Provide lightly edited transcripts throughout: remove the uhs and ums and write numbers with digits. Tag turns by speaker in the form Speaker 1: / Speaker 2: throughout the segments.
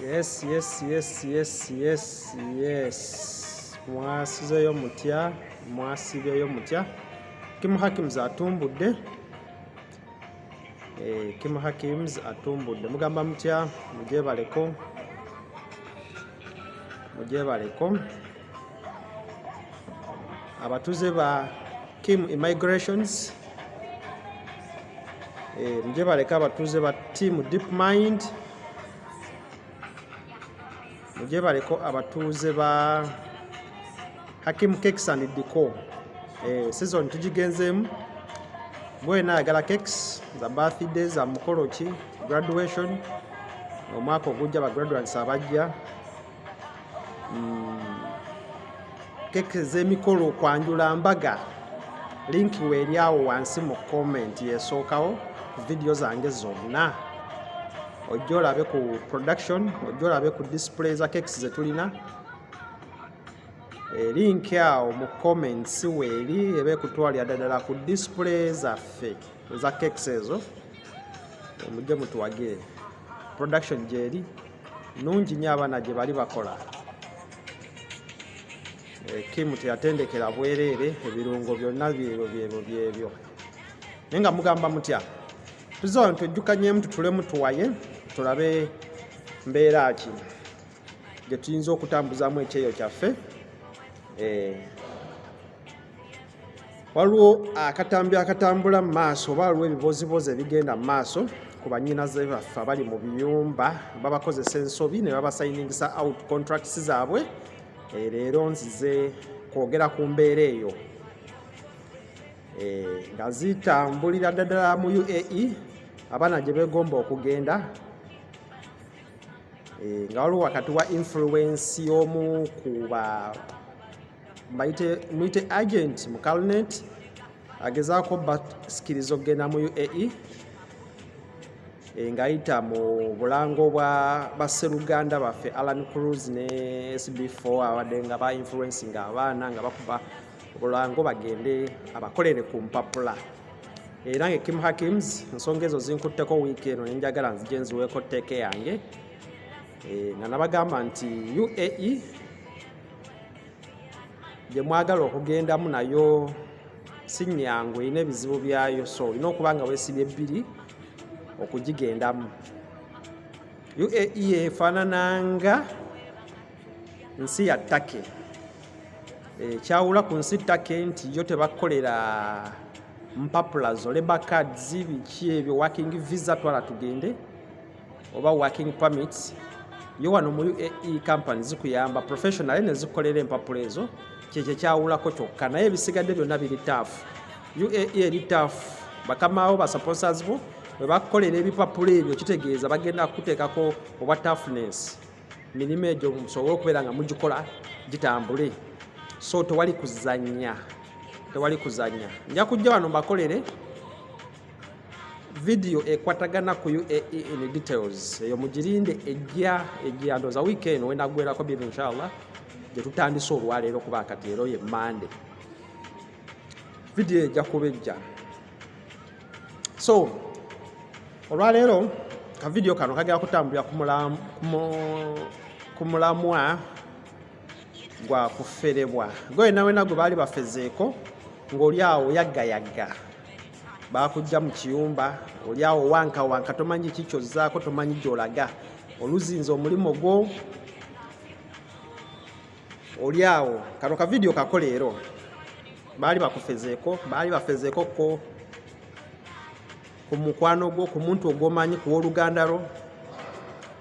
Speaker 1: Yes. Mwasizeyo mutya. Kim Hakims atumbudde. Kim Hakims atumbudde. Mugamba mutya mujebaleko. Abatuze ba Kim Immigrations. Mujebaleko abatuze ba Team Deep Mind. Mujebaleko abatuze ba Hakim Cakes and Decor. Season tujigenzeemu. Gwena ayagala cakes za birthday za mukolo ki graduation omwaka ogujja ba graduates abajja cakes z'emikolo kwanjula mbaga link weeri awo wansi mu comment yesookawo ku video zange zonna ojja olabe ku production ojja olabe ku display za cakes ze tulina link awo mu comments weeri ebe kutwalira ddala ku display zaffe za cakes ezo mujje mutuwagire production gyeri nungi nnyo abaana gye bali bakola Kim teyatendekera bwereere ebirungo byonna byebyo naye nga mugamba mutya tuzola twejjukanyemu tutulemu tuwaye tulabe mbeera ki gye tuyinza okutambuzaamu ekyeyo kyaffe. Waliwo akatambi akatambula mu maaso oba waliwo ebibozibozi ebigenda mu maaso ku bannyinaze baffe abali mu biyumba babakozesa ensobi ne babasayiningisa out contracts zaabwe. Leero nzize kwogera ku mbeera eyo nga zitambulira ddala mu UAE abaana gye beegomba okugenda nga waliwo wakati wa influence y'omu ku muyite agent mu Calnet agezaako basikiriza okugenda mu UAE ng'ayita mu bulango bwa basseruganda baffe Alan Cruz ne SB4 abadde nga ba influencing abaana nga bakuba obulango bagende abakolere ku mpapula. Era nga Kim Hakims ensonga ezo zinkutteko wiiki eno nenjagala nzije nziweeko tteeke yange nga nabagamba nti UAE gye mwagala okugendamu nayo si nnyangu erina ebizibu byayo, so olina okuba nga weesibye ebbiri okugigendamu. UAE efaanananga nsi ya Turkey. Kyawula ku nsi Turkey nti yo tebakolera mpapula zo labour cards biki ebyo working visa twala tugende oba working permits. Yo wano mu UAE company zikuyamba professionally ne zikolera empapula ezo kyekyo kyawulako kyokka naye ebisigadde byonna biri taafu. UAE eri taafu bakamaawo ba sponsors bo bwe bakolera ebipapula ebyo kitegeeza bagenda kuteekako obwa toughness mirimu egyo musobole okubeera nga mugikola gitambule, so tewali kuzannya. Nja kujja wano mbakolere video ekwatagana ku UAE in details eyo mugirinde ejja ndoza wiiki eno wenagwerako bibi inshallah gye tutandise olwaleero kuba kati ero ye Monday video ejja kubejja. So olwaleero ka video kano kagera kutambulira ku mulamwa gwa kuferebwa gwe nawe nagwe baali bafezeeko ng'oli awo yaggayagga bakujja mu kiyumba oli awo wanka tomanyi kikyozzaako tomanyi gy'olaga oluzinza omulimu gwo oli awo. Kano ka video kako leero baali bafezeeko ku mukwano gwo ku muntu ogwomanyi ku w'oluganda lwo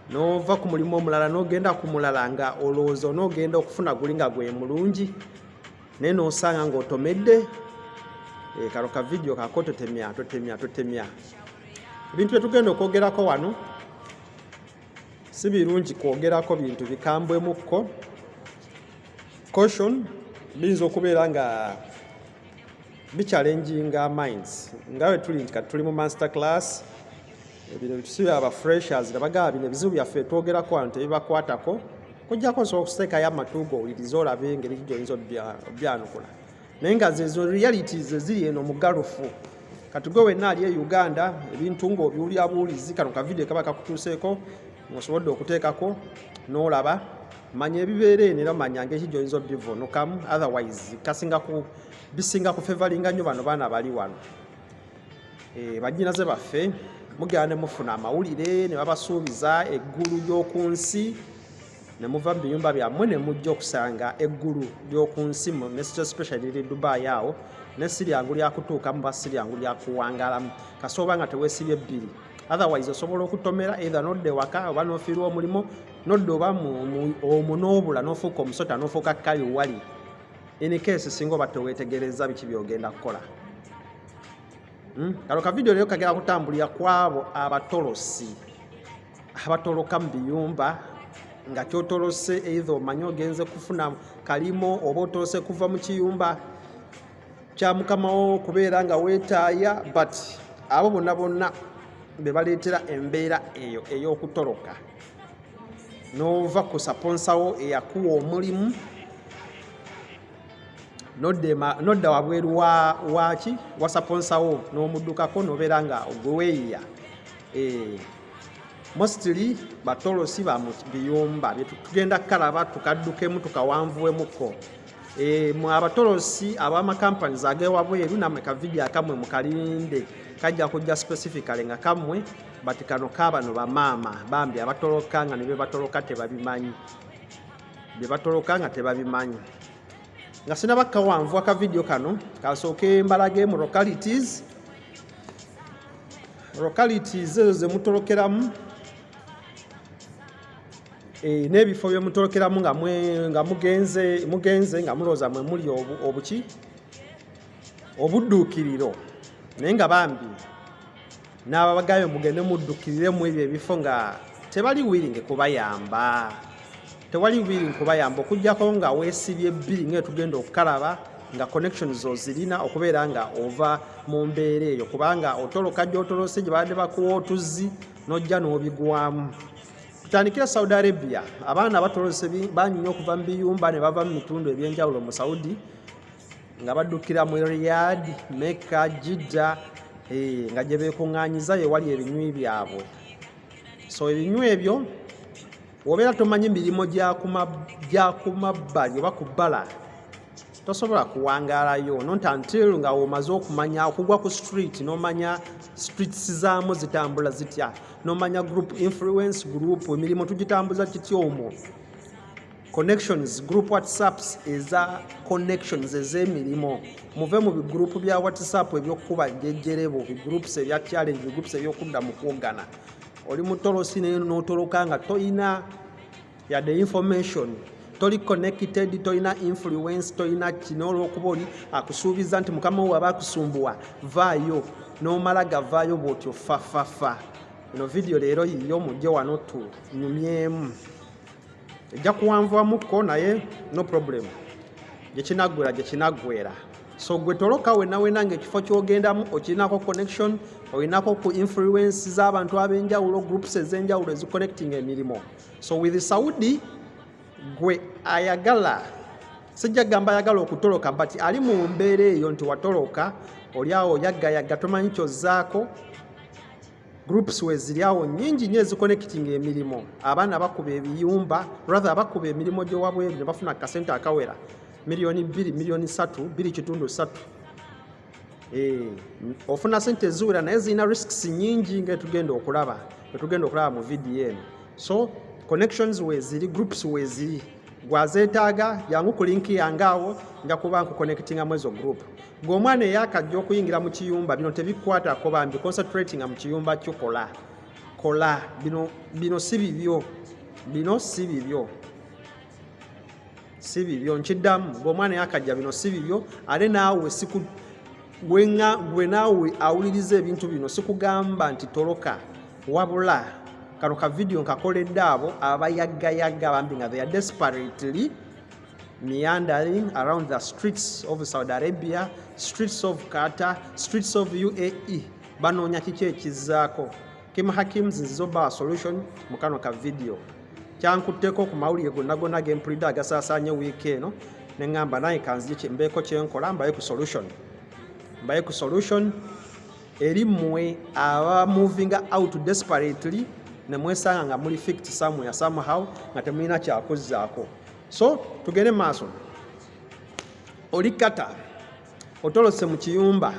Speaker 1: n'ova ku mulimu omulala n'ogenda ku mulala nga olowooza n'ogenda okufuna guli nga gwe mulungi naye n'osanga ng'otomedde. Kano ka video kako totemya. Ebintu bye tugenda okwogerako wano si birungi kwogerako bintu bikambwemukko. Caution biyinza okubeera nga bichallenginga minds nga bwe tuli nti kati tuli mu master class bino tusibe aba freshers nabagaba bino ebizibu byaffe twogerako wano tebibakwatako kujjako nsobola okuteekayo amatu go owulirize olabe engeri gy'oyinza obyanukula naye nga zezo realities eziri eno mu galufu. Kati gwe wenna ali e Uganda ebintu ng'obiwulira buwulizi kano ka video kaba kakutuuseeko ng'osobodde okuteekako n'olaba manya ebibeera eno era manya ng'eki gy'oyinza obivuunukamu, otherwise bisinga ku favoringa nnyo bano baana bali wano. Bajjinaze baffe mugenda ne mufuna amawulire ne babasuubiza eggulu ly'oku nsi, ne muva mu biyumba byammwe ne mujja okusanga eggulu ly'oku nsi, especially liri Dubai awo, ne si lyangu lyakutuukamu ba si lyangu lyakuwangalamu kasi oba nga teweesibye ebbiri. Otherwise osobola okutomera either nodda ewaka oba n'ofiirwa omulimo, nodda oba omwo n'obula n'ofuuka omusota n'ofuuka kkali wali. In case singa oba teweetegereza biki by'ogenda kukola. Kano ka video leero kagera kutambulira kwabo abatolosi abatoloka mu biyumba nga kyotolose either omanye ogenze kufuna kalimo oba otolose kuva mu kiyumba kya mukamawo kubeera nga weetaaya, but abo bonna be baleetera embeera eyo ey'okutoloka n'ova ku saponsawo eyakuwa omulimu nodda wabweru wa saponsawo n'omuddukako n'obeera nga ogweweeya. Mostly batolosi ba mu biyumba tugenda kalaba tukaddukemu tukawanvuwemuko. Mu abatolosi ab'amakampanies ag'ewabweru nammwe ka video akamwe mukalinde kajja kujja specifically nga kamwe, but kano kaabano bamaama bambi abatoloka nga ne be batoloka tebabimanyi, nga sinaba kawanvu aka video kano kasooke mbalage mu localities ezo ze mutolokeramu n'ebifo bye mutolokeramu nga mugenze nga mulooza mwe muli obudduukiriro, naye nga bambi n'ababagayo mugende mudduukiriremu ebyo ebifo nga tebali willing kubayamba. Okujjako nga weesibye ebbiri ng'etugenda okukalaba nga connections ozirina okubeera nga ova mu mbeera eyo, kubanga otoloka gy'otolose gye babadde bakuwa otuzzi n'ojja n'obigwamu. Tutandikira Saudi Arabia, abaana batolose bangi nnyo okuva mu biyumba ne bava mu bitundu ebyenjawulo mu Saudi nga baddukira mu Riyadh, Mecca, Jeddah, nga gye beekuŋŋaanyiza ye wali ebinywi byabwe. So ebinywi ebyo obeera tomanyi mirimu gya kumabbali oba ku bbala, tosobola kuwangaalayo not until nga omaze okumanya okugwa ku street n'omanya streets zaamu zitambula zitya, n'omanya group influence group emirimu tugitambuza kitya omwo, connections group whatsapps eza connections ez'emirimu. Muve mu bigroup bya whatsapp ebyokukuba jjejjerebo, bigroups ebya challenge, bigroups ebyokudda mu kwogana. Oli mutolosi n'otoloka nga toyina yadde information, toli connected, toyina influence, toyina kino, olw'okuba oli akusuubiza nti mukama wo aba akusumbuwa, vaayo n'omala gavaayo bw'otyo fa. Eno video leero yiyo mujje wano tunyumyemu, ejja kuwanvuwamukko naye no problem, gye kinaggwera. So gwe toloka wenna ng'ekifo ky'ogendamu okirinako connection, olinako ku influence z'abantu ab'enjawulo, groups ez'enjawulo eziconnecting emirimu. So with Saudi gwe ayagala, sijja gamba ayagala okutoloka, but ali mu mbeera eyo nti watoloka oli awo yagga tomanyi kyozzaako, groups weziri awo nnyingi nnyo eziconnecting emirimu. Abaana bakuba ebiyumba, rather bakuba emirimu gy'owabweru ne bafuna akasente akawera milioni 2, milioni 2.3. Ofuna sente eziwera naye zirina risks nnyingi ng'etugenda okulaba mu video eno. So connections weziri, groups weziri, gwazeetaaga jangu ku link yange awo nja kuba nkuconnectinga ezo group. Gwe omwana eyakajja okuyingira mu kiyumba, bino tebikwatako bambi concentrating mu kiyumba kyo kola bino si bibyo nkiddamu. Gwe omwana eyakajja bino si bibyo, ate naawe gwe naawe awuliriza ebintu bino sikugamba nti toloka, wabula kano ka video nkakoledde abo abayaggayaga bambi nga they are desperately meandering around the streets of Saudi Arabia, streets of Qatar, streets of UAE, banoonya kiki ekizzaako. Kim Hakim zinzizoba solution mu kano ka video. Kyankutteko ku mawulire gonna gempulidde agasaasaanye wiiki eno, ne ŋŋamba naye kanzije mbeeko kyenkola mbaye ku solution eri mmwe aba moving out desperately ne mwesanga nga muli fict somewhere somehow nga temulina kyakozzaako. So tugende maaso. Oli kata otolose mu kiyumba,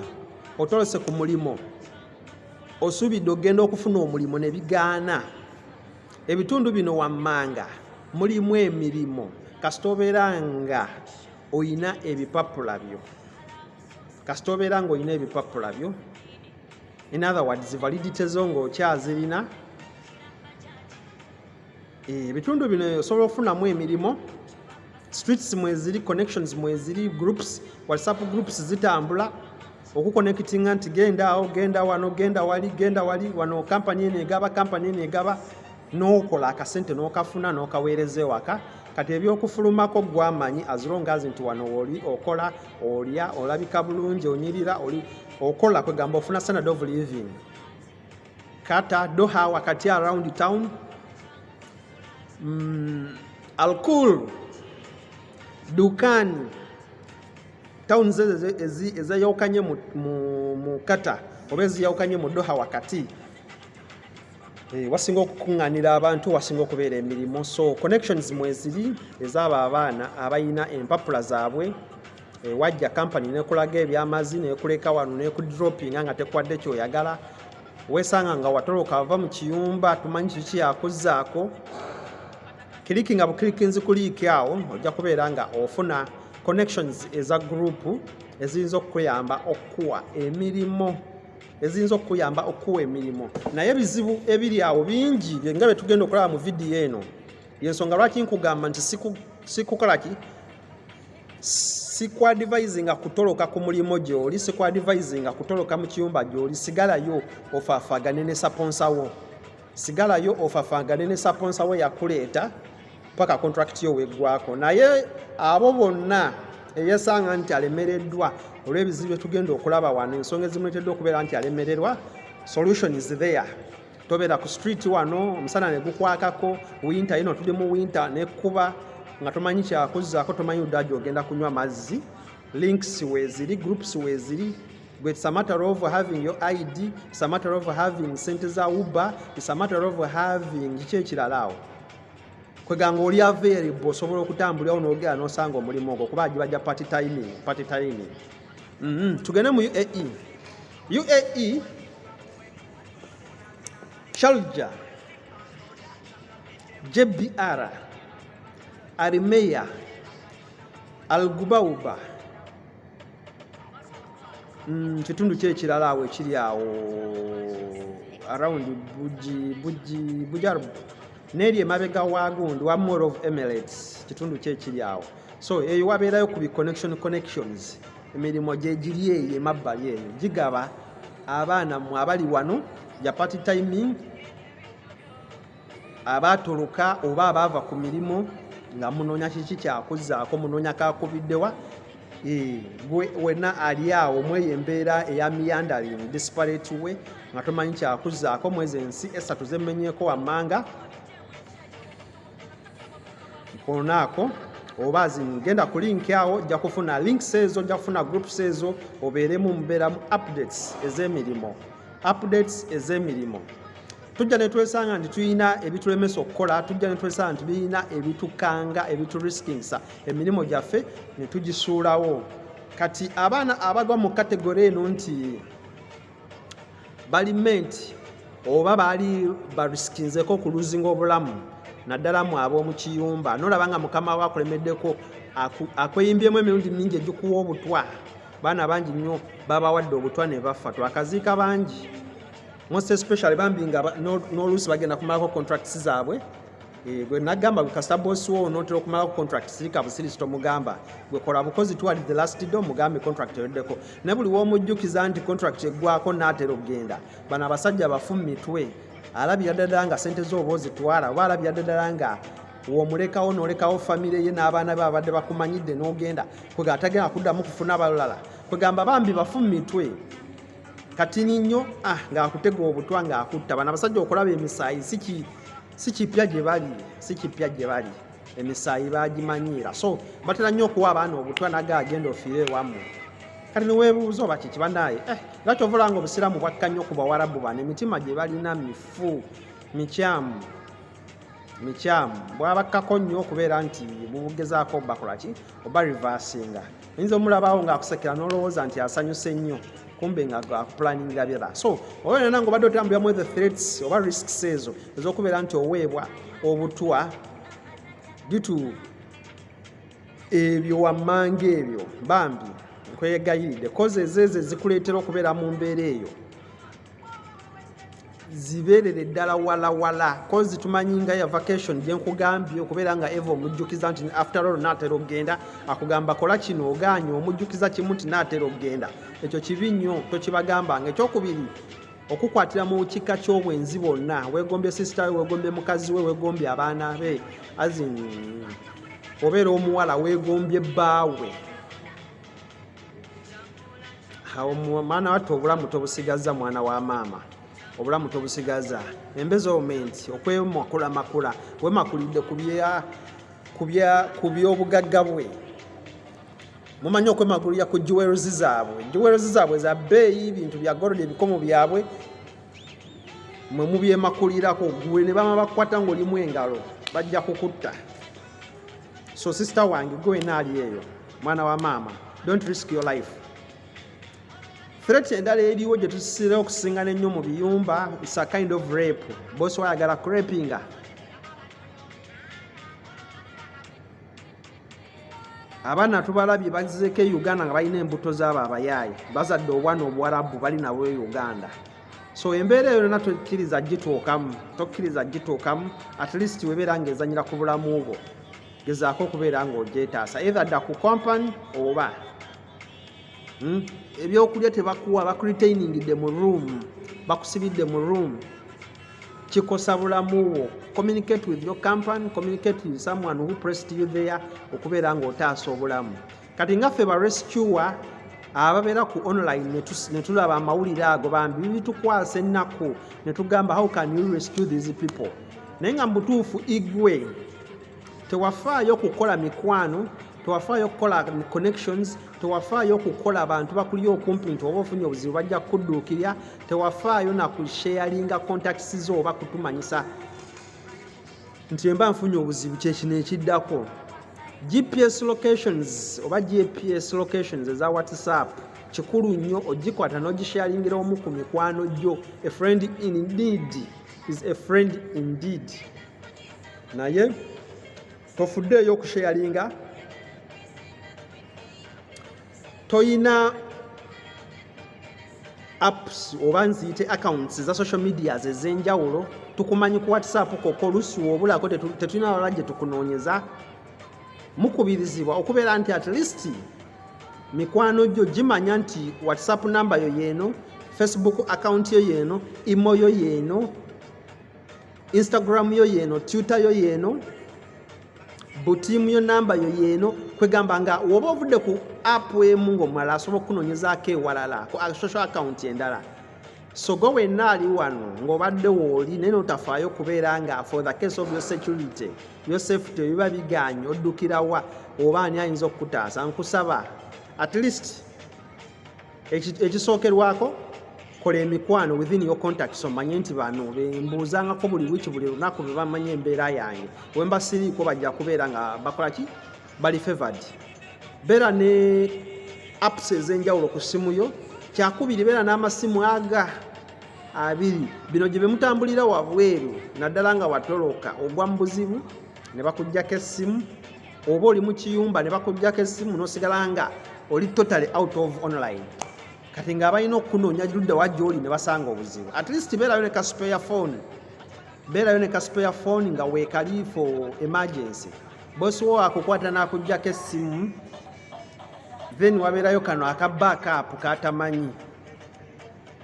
Speaker 1: otolose ku mulimo, osuubidde ogenda okufuna omulimo ne bigaana. Ebitundu bino wammanga mulimu emirimu kasita obeera nga oyina ebipapula byo. Kasita obeera nga oyina ebipapula byo, in other words validity zo ng'okyazirina, ebitundu bino osobola okufunamu emirimu. Streets mweziri, connections mweziri, groups, WhatsApp groups zitambula okuconnectinga nti genda awo, genda wano, genda wali, wano company eno egaba, company eno egaba, n'okola akasente n'okafuna n'okaweereza ewaka. Kati ebyokufulumako gwamanyi as long as nti wano oli okola, olya, olabika bulungi, onyirira, oli okola kwegamba ofuna standard of living. Kata Doha wakati around town, Alcool, Dukani, towns ezayawukanye mu Kata oba eziyawukanye mu Doha wakati, wasinga okukuŋŋaanira abantu, wasinga okubeera emirimu. So connections mweziri ez'abo abaana abayina empapula zaabwe. Wajja kampani nekulaga ebyamazi nekuleka wano nekudropinga nga tekwadde kyoyagala. Weesanga nga watoloka ava mu kiyumba, tumanyi kiki yakuzzaako. Kiriki nga bukirikinzi kuliiki awo ojja kubeera nga ofuna connections eza group eziyinza okukuyamba okuwa emirimu. Naye ebizibu ebiri awo bingi nga bye tugenda okulaba mu vidiyo eno. Yensonga lwaki nkugamba nti sikukolaki, sikwadvisinga kutoloka ku mulimo gy'oli, sikwadvisinga kutoloka mu kiyumba gy'oli. Sigalayo ofaafagane ne saponsa wo yakuleeta paka contract yo weggwako. Naye abo bonna eyesanga nti alemereddwa olw'ebizibu tugenda okulaba wano, ensonga ezimuleetedde okubeera nti alemererwa, solution is there. Tobeera ku street wano omusana ne gukwakako, winter ino tuli mu winter nekkuba nga tomanyi kyakuzzaako, tomanyi uddaji ogenda kunywa mazzi. Links weeziri, groups weeziri. It's a matter of having your ID, it's a matter of having sente za Uber, it's a matter of having kiki ekiralaawo. Kweganga oli available osobola okutambulirawo n'ogera n'osanga omulimu ogwo kuba gibajja party timing. Tugende mu UAE, Sharjah, JBR, Arimeya, Al Gubauba, kitundu kyekirala awo ekiri awo around Bujarb n'eri emabega waagundi wa Mall of Emirates, kitundu kyekiri awo. So eyo wabeerayo ku bi connections, emirimu gyegiri eyo emabbali eyo gigaba abaana mu abali wano ya party timing, abaatoloka oba abaava ku mirimu nga munoonya kiki kyakuzzaako, munoonya kakubiddewa. Wenna ali awo mweye embeera eya meandering disparate way nga tomanyi kyakuzzaako. Mwezi ensi esatu zemmenyeeko wammanga konaako oba zingenda ku link awo, ojja kufuna links ezo, ojja kufuna groups ezo, obeeremu mubeeramu updates ez'emirimu. Tujja ne twesanga nti tuyina ebitulemesa okukola, tujja ne twesanga nti tuyina ebitukanga, ebituriskingisa emirimu gyaffe ne tugisuulawo. Kati abaana abagwa mu kategori eno nti balimenti oba baali bariskinzeko okuluzinga obulamu, naddala mu ab'omu kiyumba, n'olaba nga mukama we akulemeddeko akweyimbyemu emirundi mingi egikuwa obutwa. Baana bangi nnyo babawadde obutwa ne bafa, twakaziika bangi. Most especially bambi nga n'oluusi bagenda kumalako contracts zaabwe. Gwe nagamba kasita boss wo n'otera okumalako contracts zirika busirisi tomugamba, gwe kola bukozi twali the last day mugambe contract eweddeko. Ne buli w'omujjukiza nti contract eggwako n'atera okugenda, bano abasajja bafumitwe. Alabira ddala nga sente z'oba ozitwala, oba alabira ddala nga w'omulekawo n'olekawo famire ye n'abaana be abadde bakumanyidde n'ogenda, kwega atagenda kuddamu kufuna abalala. Kwegamba bambi bafumitwe. Kati nnyo ng'akutega obutwa ng'akutta. Bano abasajja okulaba emisaayi si kipya gye bali, emisaayi baagimanyiira. So batera nnyo okuwa abaana obutwa naga agenda ofiire ewammwe. Kati neweebuuza oba kiki bannaaye, lwaki ovulanga obusiraamu bwakka nnyo ku Bawarabu bano, emitima gye balina mifu. mikyamu bwabakkako nnyo okubeera nti bubugezaako bakola ki oba reversinga. Oyinza omulabawo ng'akusekera n'olowooza nti asanyuse nnyo kumbe nga akupulaningira birala. So oba yonna ng'obadde otambuliramu the threats oba risks ezo ez'okubeera nti oweebwa obutwa ditu ebyo wammanga ebyo bambi nkwegayiridde kozi ezeezo ezikuleetera okubeera mu mbeera eyo zibeerere ddala walawala kozi tumanyi nga ya vacation gye nkugambye okubeera nga eva omujjukiza nti after all naatera okugenda akugamba kola kino ogaanye omujjukiza kimu nti naatera okugenda. Ekyo kibi nnyo tokibagambanga. Ekyokubiri okukwatira mu kika ky'obwenzi bonna weegombye sisita we weegombye mukazi we weegombye abaana be obeera omuwala weegombye bbaawe mwana watte obulamu tobusigaza mwana wa maama obulamu tobusigaza embezoment okwemakula wemakulidde ku byobugagga bwe. Mumanyi okwemakulira ku jewelries zaabwe za bbeeyi bintu bya gold ebikomo byabwe mwe mubyemakulirako gwe ne bama bakwata ng'olimu engalo bajja kukutta. So sister wange gwe naali eyo mwana wa maama don't risk your life. Threat endala eriwo gye tusisira okusingana ennyo mu biyumba is a kind of rape. Bosi wayagala kurepinga abaana tubalabye bazizeeko Uganda nga balina embuto zaabo abayaaye bazadde obwana obuwarabu bali nabo Uganda. So embeera eyo yonna tokkiriza gituukamu at least webeera ng'ezanyira ku bulamu bwo gezaako okubeera ng'ogyetaasa either dda ku company oba ebyokulya tebakuwa bakuretainingidde mu room bakusibidde mu room kikosa bulamu bwo. Communicate with your company, communicate with someone who pressed you there okubeera ng'otaasa obulamu. Kati ngaffe ba rescuer ababeera ku online ne tulaba amawulire ago bambi bitukwasa ennaku ne tugamba how can you rescue these people. Naye nga mu butuufu igwe tewafaayo kukola mikwano, tewafaayo okukola connections, tewafaayo okukola abantu bakuli okumpi nti oba ofunye obuzibu bajja kudduukirya, tewafaayo na kusharinga contacts zo oba kutumanyisa nti mba nfunye obuzibu kyekino ekiddako. GPS locations oba GPS locations eza WhatsApp kikulu nnyo ogikwata n'ogisharingira omu ku mikwano gyo. A friend indeed is a friend indeed. Naye tofuddeeyo okusharinga toyina apps oba nziyite accounts za social media ez'enjawulo. Tukumanyi ku WhatsApp koko oluusi woobulako tetulina balala gye tukunoonyeza. Mukubirizibwa okubeera nti at least mikwano gyo gimanya nti WhatsApp namba yo yeeno, Facebook account yo yeeno, imo yo yeeno, Instagram yo yeeno, Twitter yo yeeno, butiimu yo namba yo yeeno. Kwegamba nga woba ovudde ku app emu ng'omulala asobola okunoonyezaako ewalala ku social account endala. So go wenna ali wano ng'obadde wooli naye n'otafaayo kubeera nga for the case of your security, your safety biba biganye oddukirawa oba ani ayinza okukutaasa. Nkusaba at least ekisookerwako kola emikwano within your contacts omanye nti bano bembuuzangako buli wiki buli lunaku be bamanya embeera yange. Wemba siriiko bajja kubeera nga bakola ki bali favored. Beera ne apps ez'enjawulo ku ssimu yo. Kyakubiri beera n'amasimu aga abiri bino gye bemutambulira wabweru naddala nga watoloka ogwa mu buzibu ne bakuggyako essimu oba oli mu kiyumba ne bakuggyako essimu n'osigala nga oli totally out of online. Kati ng'abalina okukunoonya ludda wajja oli ne basanga obuzibu. At least beerayo ne ka spare phone nga weekali for emergency. Bosi wo akukwata n'akuggyako essimu then wabeerayo kano aka backup katamanyi.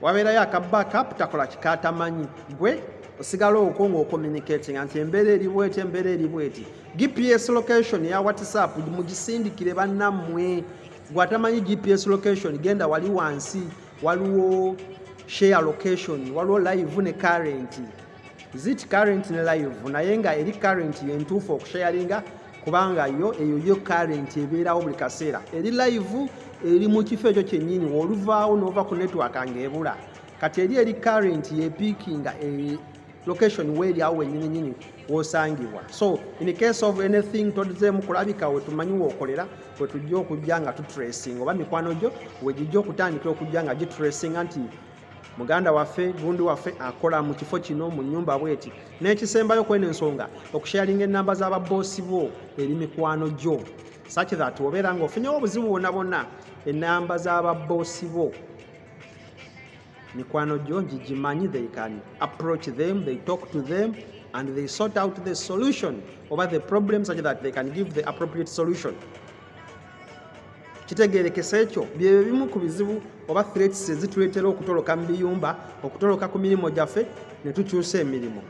Speaker 1: Wabeerayo aka backup takola kikatamanyi. Gwe osigala okwo ng'ocommunicating nti embeera eri bweti. GPS location ya WhatsApp mugisindikire bannammwe. Gwatamanyi GPS location genda wali wansi waliwo share location waliwo live ne current. Zit current ne live naye nga eri current yentuufu okusharinga kubanga eyo current ebeerawo buli kaseera. Eri live eri mu kifo ekyo kyennyini oluvaawo n'ova ku network ng'ebula. Kati eri current yepiikinga location where awo wennyini wosangibwa. So in the case of anything tozeemu kulabika we tumanyi wookolera we tujja okujja nga tutracing oba mikwano gyo wegijja okutandikira okujja nga gitracing nti muganda waffe gundi waffe akola mu kifo kino mu nnyumba bweti. N'ekisembayo kweno ensonga okusharinga ennamba z'ababoosi bo eri mikwano gyo such that obeera ng'ofunyewo obuzibu bwonna bwonna ennamba z'ababoosi bo mikwano gyo gigimanyi, they can approach them, they talk to them and they sort out the solution over the problem such that they can give the appropriate solution. Kitegeerekesa ekyo byebyo bimu ku bizibu oba threats ezituleetera okutoloka mu biyumba, okutoloka ku mirimu gyaffe ne tukyusa emirimu.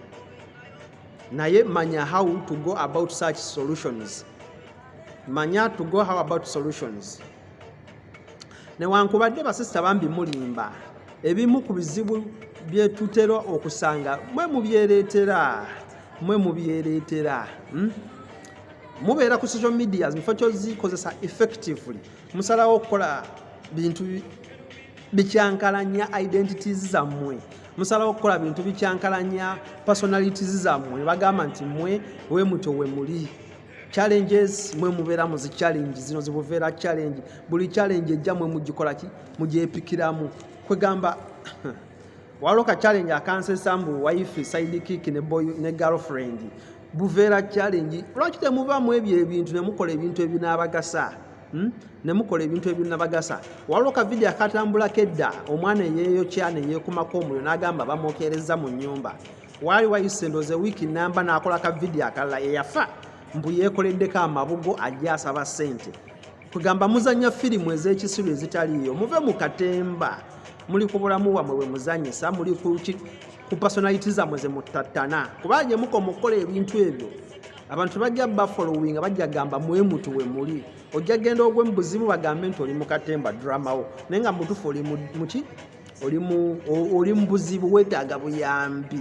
Speaker 1: Naye manya how to go about such solutions. Manya to go how about solutions. Newankubadde basisita bambi mulimba ebimu ku bizibu bye tutera okusanga mwe mubyereetera mubeera ku social media mufo kyozikozesa effectively musalawo okukola bintu bikyankalanya identities zammwe, musalawo okukola bintu bikyankalanya personalities zammwe ne bagamba nti mwe we muto we muli. Challenges mwe mubeera mu zi challenge zino zibuveera challenge, buli challenge ejja mwe mugikola ki mugyepikiramu kwegamba waloka challenge akansesa mbu wife sidekick ne boy ne girlfriend buveera challenge lwaki temubamu ebyo ebintu ne mukola ebintu ebinaabagasa nemukola ebintu ebinabagasa. Waloka video akatambula kedda omwana eyeeyokya ne yeekumako omuliro n'agamba bamwokereza mu nnyumba, waali wayise ndoze wiiki namba n'akola ka video akalala eyafa mbu yeekoleddeko amabugo ajja asaba ssente. Kugamba muzannya firimu ez'ekisiru ezitaliiyo, muve mu katemba, muli ku bulamu bwammwe bwe muzanyisa, muli ku personality zammwe ze mutattana. Kuba gye muko mukola ebintu ebyo abantu bajja bafollowing bajja gamba mwe mutu we muli. Ojja genda ogwe mu buzibu bagambe nti oli mu katemba drama wo, naye nga mutufu oli muki oli mu buzibu weetaaga buyambi.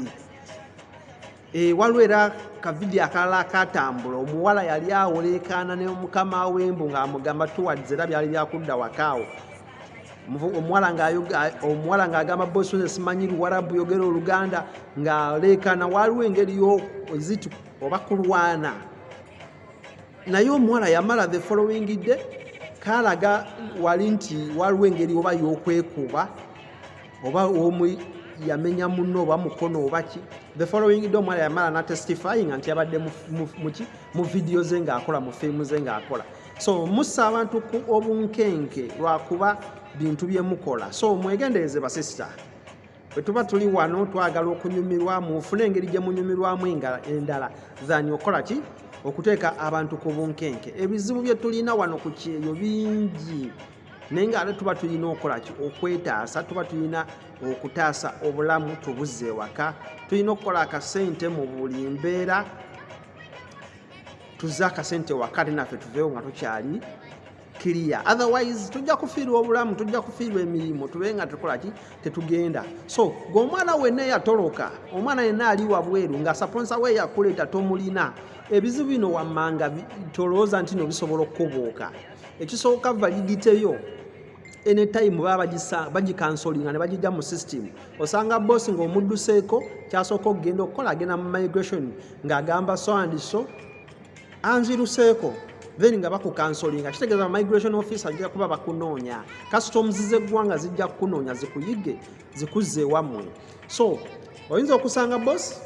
Speaker 1: Waliwo era ka video akalala akatambula omuwala yali awoleekaana ne mukama w'embu ng'amugamba tuwadde era byali byakudda wakaawo. Omuwala ng'agamba bosi we simanyi Luwarabu yogera Oluganda ng'aleekaana, waliwo engeri y'ozitu oba kulwana. Naye omuwala yamala the following day kaalaga wali nti waliwo engeri oba y'okwekuba oba omu yamenya munno oba mukono oba ki. The following day omuwala yamala na testifying nti yabadde mu video ze ng'akola, mu firimu ze ng'akola. So mussa abantu ku obunkenke lwakuba bintu bye mukola. So mwegendereze basista, bwe tuba tuli wano twagala okunyumirwa, mufune engeri gye munyumirwamu endala zani okola ki okuteeka abantu ku bunkenke. Ebizibu bye tulina wano ku kyeyo bingi, naye nga ate tuba tulina okukola ki okwetaasa, tuba tulina okutaasa obulamu tubuzze ewaka, tulina okukola akasente mu buli mbeera, tuzze akasente wakati naffe tuveewo nga tukyali clear. Otherwise tujja kufiirwa obulamu, tujja kufiirwa emirimu, tube nga tukola ki tetugenda. So ng'omwana wenna yatoloka, omwana yenna ali wabweru nga saponsa we yakuleeta tomulina, ebizibu bino wammanga tolowooza nti no bisobola okubuuka. Ekisooka validity yo anytime baba bagikansolinga ne bagijja mu system. Osanga boss ng'omudduseeko kyasooka okugenda okukola agenda mu migration ng'agamba so and so anziruseeko, then nga bakukansolinga kitegeeza migration officer ajja kuba bakunoonya, customs z'eggwanga zijja kukunoonya zikuyige zikuzze wammwe. So oyinza okusanga boss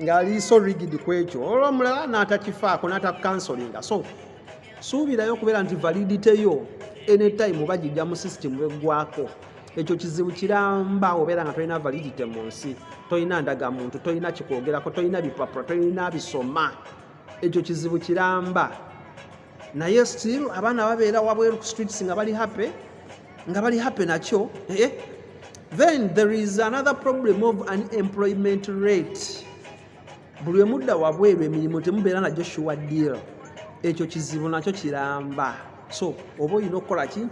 Speaker 1: ng'ali so rigid ku ekyo, olw'omulala n'atakifaako n'atakukansolinga. So suubirayo okubeera nti validity yo anytime bagijja mu system beggwako. Ekyo kizibu kiramba obeera nga tolina validity mu nsi, tolina ndagamuntu, tolina kikwogerako, tolina bipapula, tolina bisoma. Ekyo kizibu kiramba. Naye still abaana babeera wabweru ku streets nga bali happy nakyo. Then there is another problem of unemployment rate. Buli mudda wabweru emirimu temubeera na Joshua deal. Ekyo kizibu nakyo kiramba. So oba olina okukola ki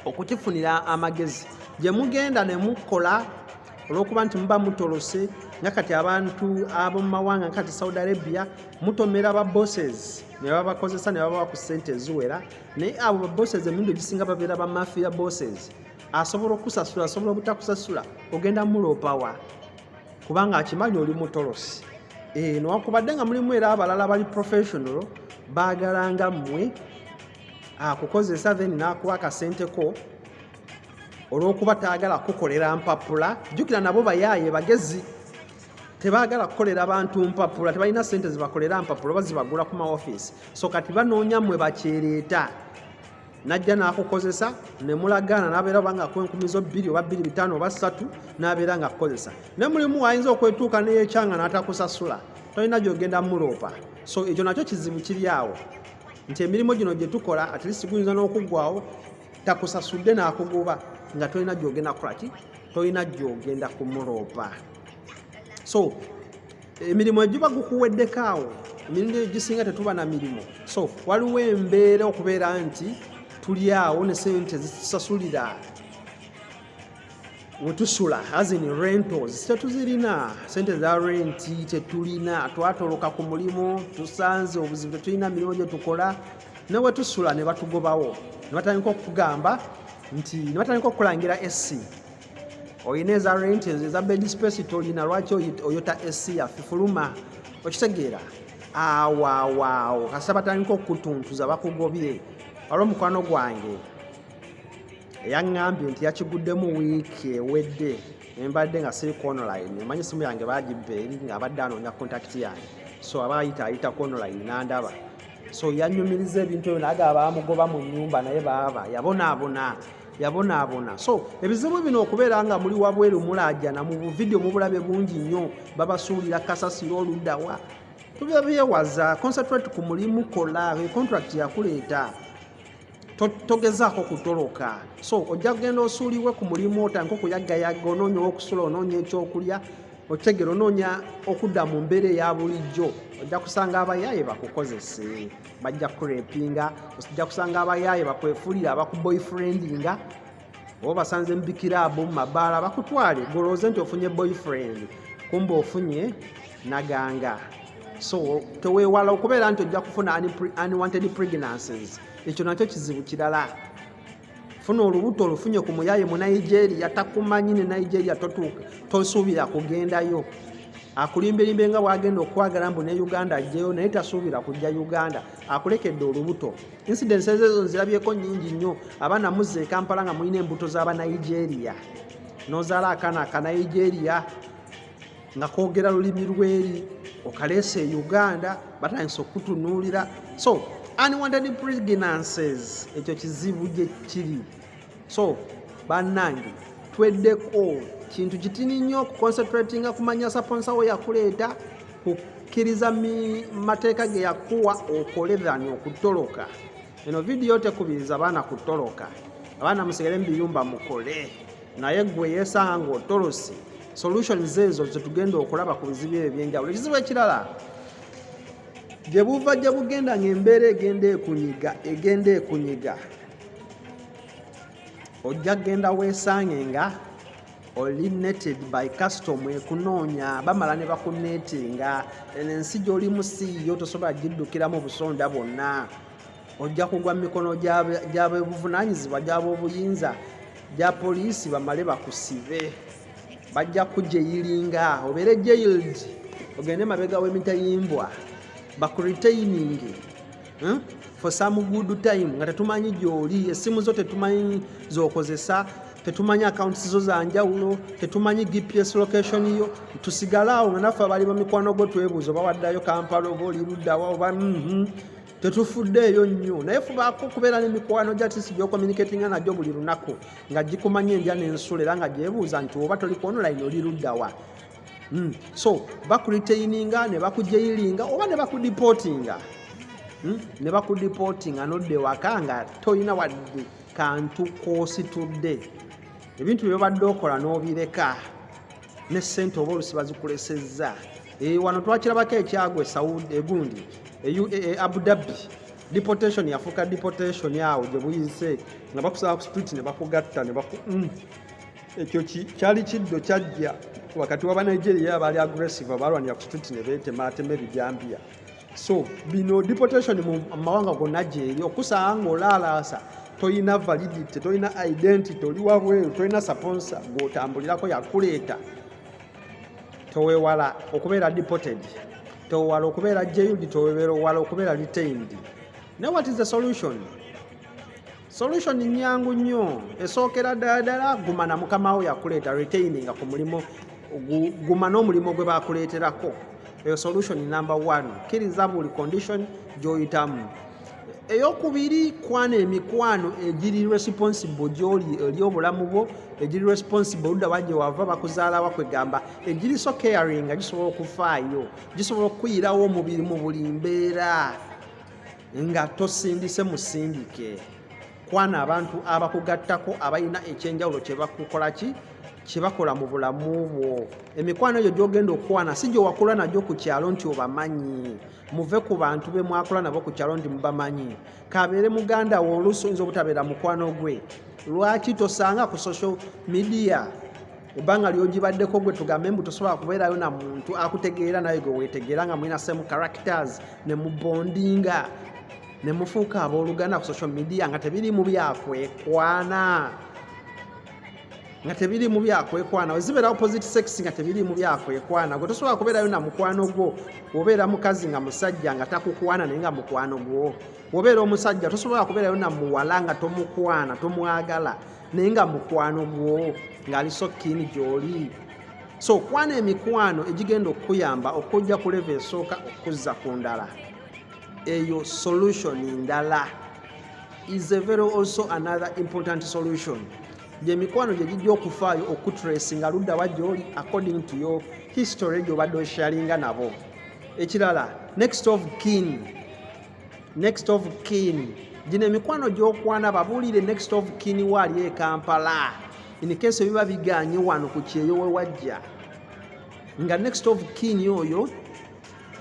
Speaker 1: okukifunira amagezi gye mugenda ne mukola olw'okuba nti muba mutolose nga kati abantu ab'omu mawanga kati Saudi Arabia mutomera ba bosses ne babakozesa ne babawa ku ssente eziwera, naye abo ba bosses emirundi egisinga babeera ba mafia bosses. Asobola okusasula, asobola obutakusasula, ogenda muloopawa. kubanga akimanyi oli mutolosi. Newakubadde nga mulimu era abalala bali professional baagalanga mmwe akukozesa then n'akuwa akasenteko olw'okuba taagala kukolera mpapula. Jjukira nabo bayaaye bagezi, tebaagala kukolera abantu mpapula, tebalina ssente zibakolera mpapula oba zibagula ku maofiisi. So kati banoonya mmwe bakyereeta, najja n'akukozesa ne mulagaana n'abeera oba nga kwenkumi zo 2 oba 2, 5 oba 3 n'abeera nga kukozesa. Ne mulimu ayinza okwetuuka n'ekyanga n'atakusasula, tolina gy'ogenda muloopa. So ekyo nakyo kizibu kiri awo, nti emirimu gino gye tukola at least guyinza n'okuggwawo takusasudde n'akugoba nga tolina gy'ogenda kukolaki, tolina gy'ogenda kumuloopa. So emirimu egiba gukuweddeko awo, emirimu egisinga tetuba na mirimu. So waliwo embeera okubeera nti tuli awo ne sente zitusasulira wetusula, as in rentals tetuzirina, sente za renti tetulina, twatoloka ku mulimu tusanze obuzibu tetulina mirimu gye tukola, ne wetusula ne batugobawo, ne batandika okugamba nti, ne batandika okukulangira SC. Oyina eza rent eza bed space tolina, lwaki oyota SC yaffe fuluma, okitegeera? Awo kasa batandika okutuntuza bakugobye. Waliwo mukwano gwange yaŋŋambye nti yakiguddemu wiiki ewedde embadde nga siri ku online, emanyi simu yange baagibba eri ng'abadde anoonya contact yange, so aba ayita ku online n'andaba. So yannyumiriza ebintu ebyo naga abamugoba mu nnyumba naye baaba yabonaabona. So ebizibu bino okubeera nga muli wabweru mulaajana mu buvidiyo mubulabe bungi nnyo, babasuulira kasasiro oluddawa, tubyewaza, concentrate ku mulimu, kola contract yakuleeta, togezaako kutoloka. So ojja kugenda osuuliwe ku mulimu, otandika okuyaggayaga, onoonya okusula, onoonya ekyokulya, otegera onoonya okudda mu mbeera eya bulijjo. Ojja kusanga abayaaye bakukozese, bajja kurepinga, ojja kusanga abayaaye bakwefuulira abakuboyfriendinga, oba basanze mubikiraabu mu mabaala bakutwale golooze nti ofunye boyfriend, kumbe ofunye naganga. So teweewala okubeera nti ojja kufuna unwanted pregnancies. Ekyo nakyo kizibu kirala. Funa olubuto olufunye ku muyaaye mu Nigeria, takumanyi ne Nigeria tosuubira kugendayo, akulimbelimbe nga bwagenda okwagala mbu ne Uganda ajjeyo naye tasuubira kujja Uganda, akulekedde olubuto. Incidents ezo nzirabyeko nnyingi nnyo. Abaana muzze e Kampala nga mulina embuto z'aba Nigeria, n'ozaala akaana aka Nigeria nga koogera lulimi lweri, okaleese e Uganda batandise okutunuulira. So unwanted pregnancies, ekyo kizibu gye kiri. So bannange tweddeko, kintu kitini nnyo okuconcentratinga kumanya sponsor we yakuleeta, kukkiriza mateeka ge yakuwa okole than okutoloka. Eno vidiyo tekubiriza baana kutoloka, abaana musigale mu biyumba mukole, naye gwe yeesanga ng'otolose. Solutions ezo zetugenda okulaba ku bizibu ebyenjawulo. Ekizibu ekirala gye buva gye bugenda ng'embeera egenda ekunyiga, ojja kgenda weesange nga oli netted by custom ekunoonya, bamala ne bakuneetinga. Ensi gy'olimu siiyo, tosobola giddukiramu busonda bwonna, ojja kugwa mu mikono gy'abeebuvunaanyizibwa gy'ab'obuyinza, gya poliisi, bamale bakusibe, bajja kujeyiringa, obeere jailed, ogende mabega w'emitayimbwa, bakuretaining for some good time nga tetumanyi gy'oli, essimu zo tetumanyi z'okozesa, tetumanyi accounts zo za njawulo, tetumanyi GPS location yo, tusigale awo nga naffe abali bamikwano gwo twebuuza oba waddayo Kampala oba oli luddawa oba tetufuddeeyo nnyo, naye fubaako okubeera n'emikwano gy'atisi gy'ocommunicatinga nagyo buli lunaku nga gikumanya endya n'ensula era nga gyebuuza nti oba toli ku online oli luddawa. So bakuretaininga ne bakujayiringa oba ne bakudipotinga, n'odde waka nga tolina wadde kantu koositudde. Ebintu by'obadde okola n'obireka, ne ssente oba olusi bazikulesezza. Wano twakirabako ekyagwe Saudi egundi Abu Dhabi, deportation yafuuka deportation awo gye buyise nga bakusaba ku street ne bakugatta ekyo kyali kiddo kyajja wakati w'aba Nigeria abaali aggressive abalwanira ku street ne beetematema ebijambiya. So bino deportation mu mawanga gonna gyeri, okusanga ng'olaalaasa, toyina validity, toyina identity, oli wabweru, toyina sponsor gw'otambulirako yakuleeta, towewala okubeera deported, towewala okubeera jailed, towewala okubeera detained. Now what is the solution? Solution nyangu nnyo, esookera ddala guma na mukama wo yakuleeta retaining ku mulimo, guma n'omulimo gwe bakuleeterako. Eyo solution number 1, kkiriza buli condition gy'oyitamu. Eyokubiri, kwana emikwano egiri responsible gy'oli eri obulamu bwo, egiri responsible oludda wajje wava bakuzaala wakwegamba, egiri so caring nga gisobola okufaayo, gisobola okuyirawo omubiri mu buli mbeera nga tosindise musindike. Kwana abantu abakugattako abalina ekyenjawulo kye bakukola kye bakola mu bulamu bwo. Emikwano egyo gy'ogenda okwana si gye wakula nagyo ku kyalo nti obamanyi. Muve ku bantu be mwakola nabo ku kyalo nti mubamanyi. Kabeere muganda wo oluusi oyinza obutabeera mukwano gwe. Lwaki tosanga ku social media ebbanga ly'ogibaddeko gwe tugambe mbu tosobola kubeerayo na muntu akutegeera naye gwe weetegeera nga mulina same characters ne mubondinga ne mufuuka abooluganda ku social media nga tebiri mu byakwekwana. Wezibera opposite sex nga tebiri mu byakwekwana. Gwe tosobola kubeerayo na mukwano gwo. Obeera mukazi nga musajja nga takukwana naye nga mukwano gwo. Obeera omusajja tosobola kubeerayo na muwala nga tomukwana, tomwagala naye nga mukwano gwo ng'ali so keen gy'oli. So kwana emikwano egigenda okuyamba okujja ku level esooka okuzza ku ndala. Eyo solution ndala is a very also another important solution. Gye mikwano gye gijja okufaayo okutracinga ludda wa gy'oli according to your history gy'obadde osharinga nabo. Ekirala, next of kin. Gino emikwano gy'okwana babuulire next of kin waali e Kampala. In case biba biganye wano ku kyeyo we wajja. Nga next of kin oyo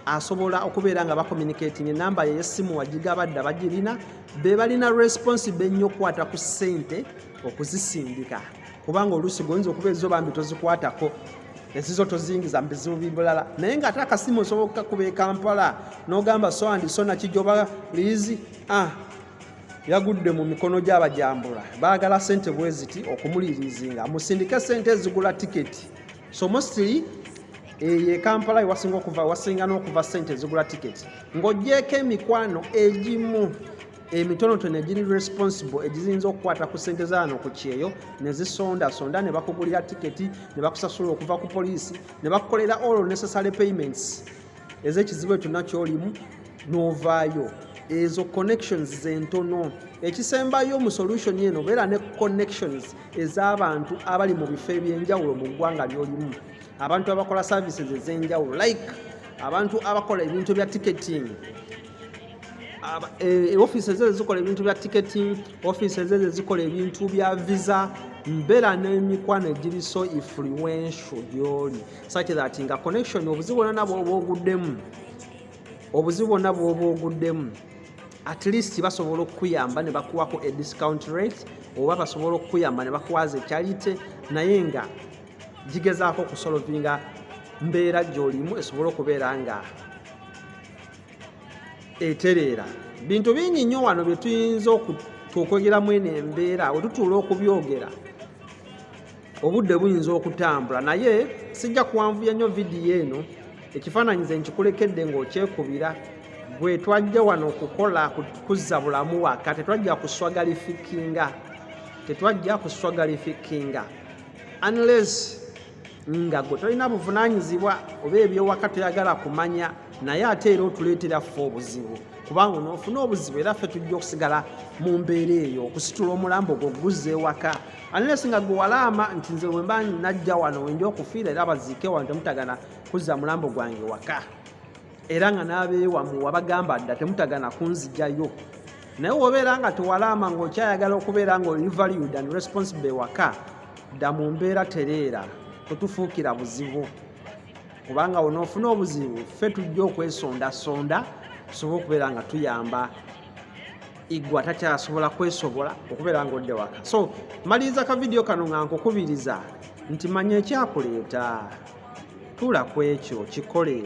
Speaker 1: asobola okubeera nga bakommunicating enamba y'essimu wagigabadde bagirina, be balina responsible ennyo okukwata ku ssente okuzisindika. Kubanga oluusi goyinza okuba ezo bambi tozikwatako, ezizo tozingiza mu bizibu bulala. Naye ng'ate akasimu osobola okukakuba e Kampala n'ogamba so and so nakijoba liizi yagudde mu mikono gy'abajambula. Baagala ssente bwe ziti okumulirizinga. Musindike ssente ezigula tiketi. So mostly e Kampala wasinga n'okuva ssente ezigula tiketi. Ng'oggyeko emikwano egimu emitonotono egiri responsible egiziyinza okukwata ku ssente zaano ku kyeyo ne zisondasonda ne bakugulira tiketi ne bakusasula okuva ku poliisi ne bakukolera all necessary payments ez'ekizibu ekyo nakyolimu n'ovaayo. Ezo connections zentono. Ekisembayo mu solution eno beera ne connections ez'abantu abali mu bifo ebyenjawulo mu ggwanga ly'olimu. Abantu abakola services ez'enjawulo like abantu abakola ebintu bya ticketing. Offices ezikola ebintu bya ticketing, offices ezikola ebintu bya visa, mbeera n'emikwano egiri so influential gy'oli such that nga connection obuzibu bwonna bw'oba oguddemu at least basobola okukuyamba ne bakuwako a discount rate oba basobola okukuyamba ne bakuwaza ekyalite naye nga gigezaako okusolovinga mbeera gy'olimu esobola okubeera nga etereera. Bintu bingi nnyo wano bye tuyinza okwogeramu eno embeera we tutuula okubyogera obudde buyinza okutambula naye sijja kuwanvuya nnyo vidiyo eno. Ekifaananyize nkikulekedde ng'okyekubira. Gwe twajja wano okukola kuzza bulamu waka, tetwajja kuswagalifikinga unless nga gwe tolina buvunaanyizibwa oba ebyowaka toyagala kumanya naye ate era otuleetera ffe obuzibu kubanga onoofuna obuzibu era ffe tujja okusigala mu mbeera eyo okusitula omulambo gwo guzza ewaka unless nga gwe walaama nti nze bwe mba najja wano wenja okufiira era baziike wano temutagana kuzza mulambo gwange waka era nga n'abeewamu wabagamba dda temutagana kunzijjayo. Naye wobeera nga tewalaama ng'okyayagala okubeera ng'oli valued and responsible waka, dda mu mbeera tereera totufuukira buzibu kubanga onoofuna obuzibu ffe tujja okwesondasonda tusobole okubeera nga tuyamba igwa takyasobola kwesobola okubeera ng'odde waka. So maliriza ka vidiyo kano nga nkukubiriza nti manya ekyakuleeta, tuula ku ekyo kikole,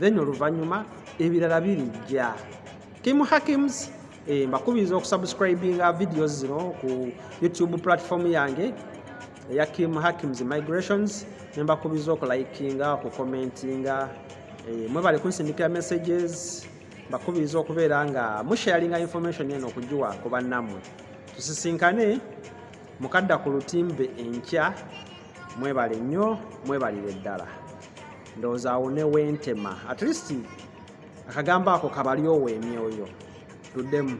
Speaker 1: then oluvannyuma ebirala birijja. Kim Hakims mbakubiriza okusubscribinga videos zino ku YouTube platform yange eya Kim Hakim's Migrations, nembakubiza okulikinga, okukomentinga, mwebale kunsindikira messages, mbakubiriza okubeera nga musharinga information eno okugiwa ku bannammwe. Tusisinkane mukadda ku lutimbe enkya, mwebale nnyo, mwebalire ddala. Ndowooza awo ne wentema. At least akagamba ako kabali oweemyoyo. Tuddemu.